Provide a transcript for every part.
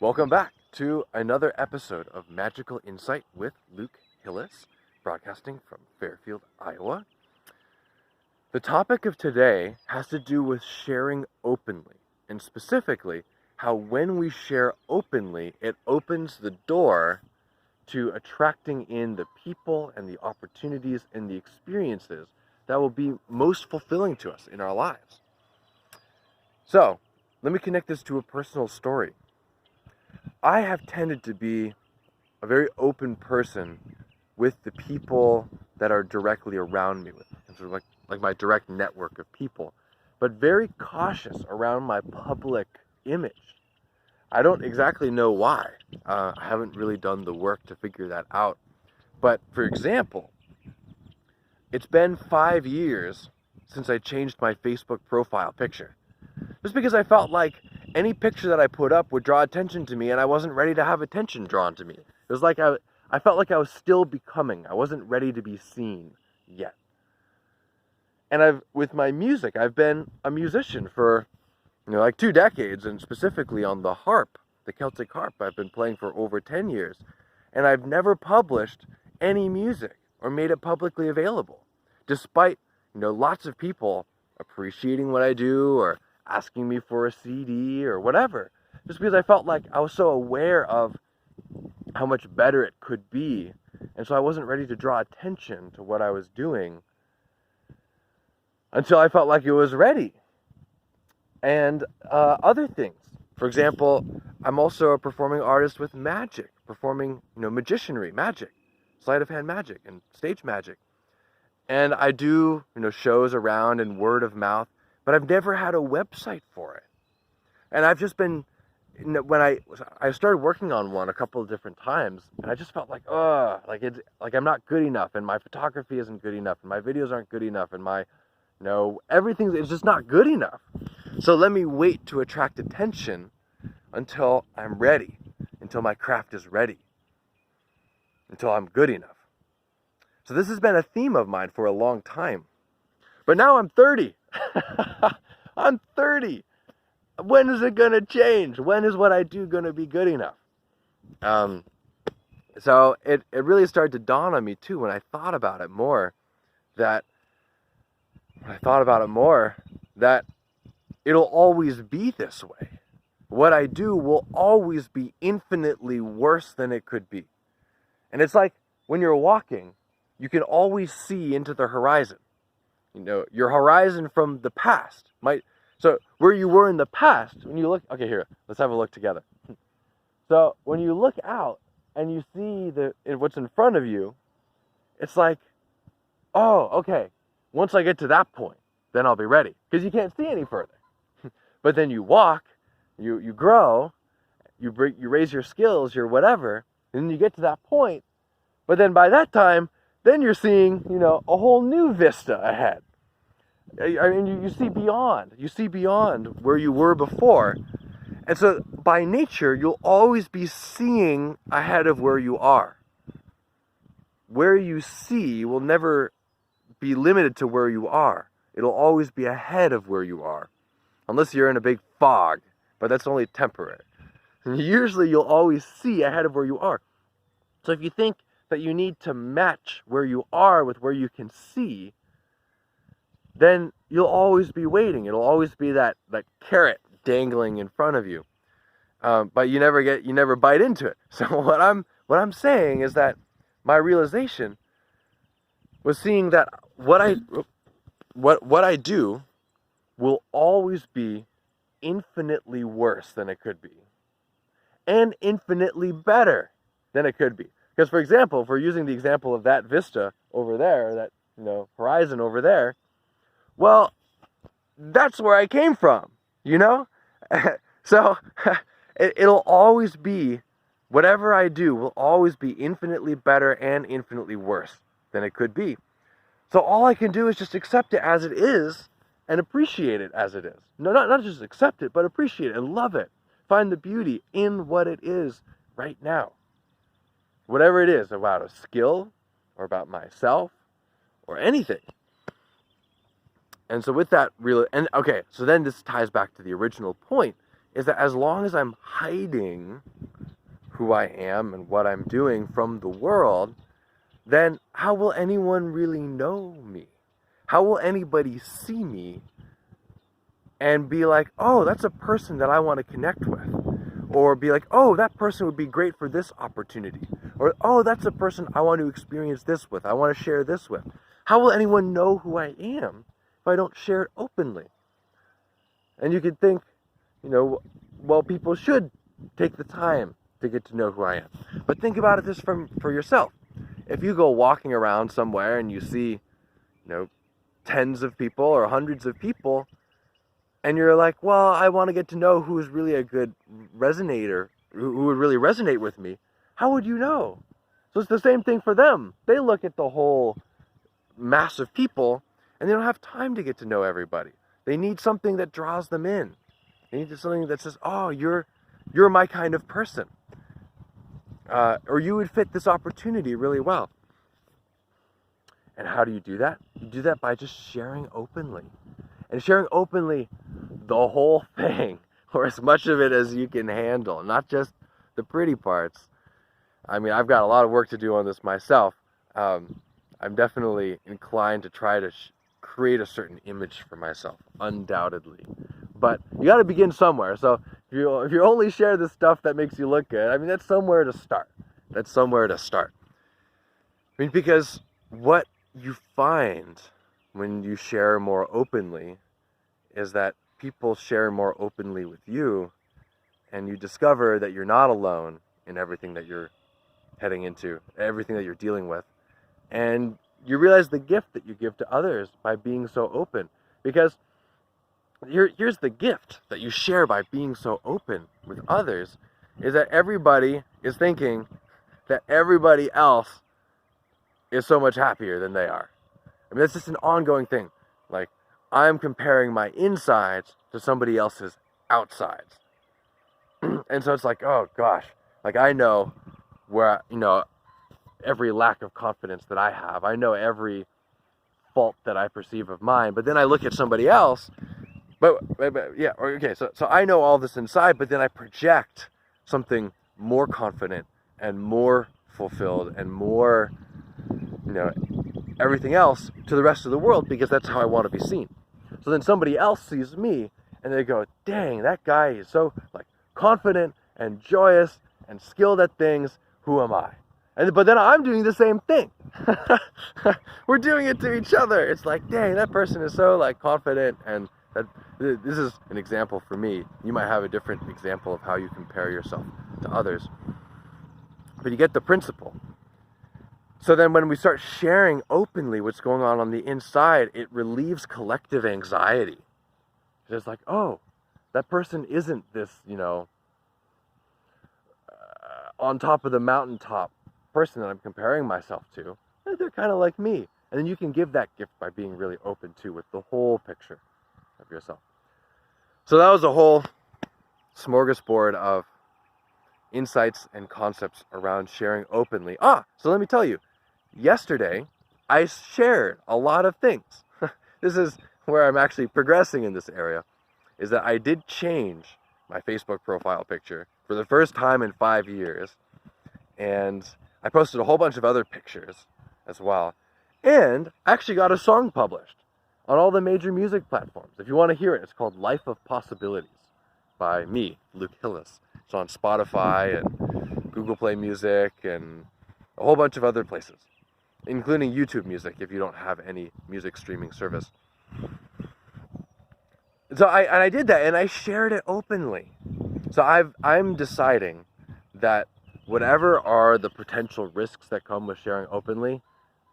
Welcome back to another episode of Magical Insight with Luke Hillis, broadcasting from Fairfield, Iowa. The topic of today has to do with sharing openly, and specifically how when we share openly, it opens the door to attracting in the people and the opportunities and the experiences that will be most fulfilling to us in our lives. So, let me connect this to a personal story. I have tended to be a very open person with the people that are directly around me, with sort of like my direct network of people, but very cautious around my public image. I don't exactly know why. I haven't really done the work to figure that out. But for example, it's been 5 years since I changed my Facebook profile picture. Just because I felt like any picture that I put up would draw attention to me, and I wasn't ready to have attention drawn to me. It was like I felt like I was still becoming. I wasn't ready to be seen yet. And with my music, I've been a musician for, like 2 decades, and specifically on the harp, the Celtic harp, I've been playing for over 10 years. And I've never published any music or made it publicly available, despite, lots of people appreciating what I do or asking me for a CD or whatever, just because I felt like I was so aware of how much better it could be, and so I wasn't ready to draw attention to what I was doing until I felt like it was ready. And other things. For example, I'm also a performing artist with magic, performing, magicianry, magic, sleight of hand magic, and stage magic. And I do, shows around and word of mouth, but I've never had a website for it. And I've just been, when I started working on one a couple of different times, and I just felt like, like I'm not good enough, and my photography isn't good enough, and my videos aren't good enough, and my, everything is just not good enough. So let me wait to attract attention until I'm ready, until my craft is ready, until I'm good enough. So this has been a theme of mine for a long time. But now I'm 30. I'm 30. When is it going to change? When is what I do going to be good enough? So it really started to dawn on me too when I thought about it more, that it'll always be this way. What I do will always be infinitely worse than it could be. And it's like when you're walking, you can always see into the horizon. Your horizon from the past so where you were in the past, when you look, okay, here, let's have a look together. So when you look out and you see what's in front of you, it's like, oh, okay, once I get to that point, then I'll be ready, because you can't see any further. But then you walk, you grow, you raise your skills, your whatever, and then you get to that point, but then by that time, then you're seeing, a whole new vista ahead. I mean, you see beyond where you were before. And so by nature, you'll always be seeing ahead of where you are. Where you see will never be limited to where you are. It'll always be ahead of where you are. Unless you're in a big fog, but that's only temporary. And usually you'll always see ahead of where you are. So if you think that you need to match where you are with where you can see, then you'll always be waiting. It'll always be that carrot dangling in front of you, but you never bite into it. So what I'm saying is that my realization was seeing that what I do will always be infinitely worse than it could be, and infinitely better than it could be. Because, for example, if we're using the example of that vista over there, that horizon over there, well, that's where I came from, So it'll always be, whatever I do will always be infinitely better and infinitely worse than it could be. So all I can do is just accept it as it is and appreciate it as it is. No, not just accept it, but appreciate it and love it. Find the beauty in what it is right now. Whatever it is, about a skill or about myself or anything. And so with that, so then this ties back to the original point, is that as long as I'm hiding who I am and what I'm doing from the world, then how will anyone really know me? How will anybody see me and be like, oh, that's a person that I want to connect with? Or be like, oh, that person would be great for this opportunity. Or, oh, that's a person I want to experience this with. I want to share this with. How will anyone know who I am if I don't share it openly? And you could think, well, people should take the time to get to know who I am. But think about it for yourself. If you go walking around somewhere and you see, tens of people or hundreds of people, and you're like, well, I want to get to know who's really a good resonator, who would really resonate with me, how would you know? So it's the same thing for them. They look at the whole mass of people, and they don't have time to get to know everybody. They need something that draws them in. They need something that says, oh, you're my kind of person. Or you would fit this opportunity really well. And how do you do that? You do that by just sharing openly. And sharing openly the whole thing, or as much of it as you can handle, not just the pretty parts. I mean, I've got a lot of work to do on this myself. I'm definitely inclined to try to create a certain image for myself, undoubtedly. But you got to begin somewhere. So if you only share the stuff that makes you look good, I mean, that's somewhere to start. That's somewhere to start. I mean, because what you find when you share more openly is that people share more openly with you, and you discover that you're not alone in everything that you're heading into, everything that you're dealing with. And you realize the gift that you give to others by being so open. Because here's the gift that you share by being so open with others, is that everybody is thinking that everybody else is so much happier than they are. I mean, that's just an ongoing thing. Like, I'm comparing my insides to somebody else's outsides. And so it's like, oh gosh, like I know where, every lack of confidence that I have. I know every fault that I perceive of mine. But then I look at somebody else, so I know all this inside, but then I project something more confident and more fulfilled and more, everything else to the rest of the world, because that's how I want to be seen. So then somebody else sees me and they go, dang, that guy is so confident and joyous and skilled at things. Who am I? But then I'm doing the same thing. We're doing it to each other. It's like, dang, that person is so confident. And this is an example for me. You might have a different example of how you compare yourself to others. But you get the principle. So then when we start sharing openly what's going on the inside, it relieves collective anxiety. It's like, oh, that person isn't this, on top of the mountaintop person that I'm comparing myself to. They're kind of like me. And then you can give that gift by being really open too, with the whole picture of yourself. So that was a whole smorgasbord of insights and concepts around sharing openly. So let me tell you, yesterday I shared a lot of things. This is where I'm actually progressing in this area, is that I did change my Facebook profile picture for the first time in 5 years. And I posted a whole bunch of other pictures as well. And I actually got a song published on all the major music platforms. If you want to hear it, it's called Life of Possibilities by me, Luke Hillis. It's on Spotify and Google Play Music and a whole bunch of other places, including YouTube Music if you don't have any music streaming service. So I did that, and I shared it openly. So I'm deciding that whatever are the potential risks that come with sharing openly,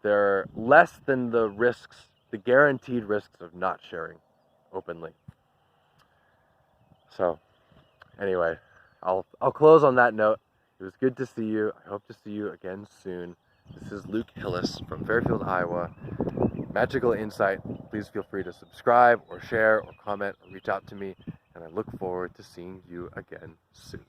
they're less than the risks, the guaranteed risks of not sharing openly. So anyway, I'll close on that note. It was good to see you. I hope to see you again soon. This is Luke Hillis from Fairfield, Iowa. Magical Insight. Please feel free to subscribe or share or comment or reach out to me, and I look forward to seeing you again soon.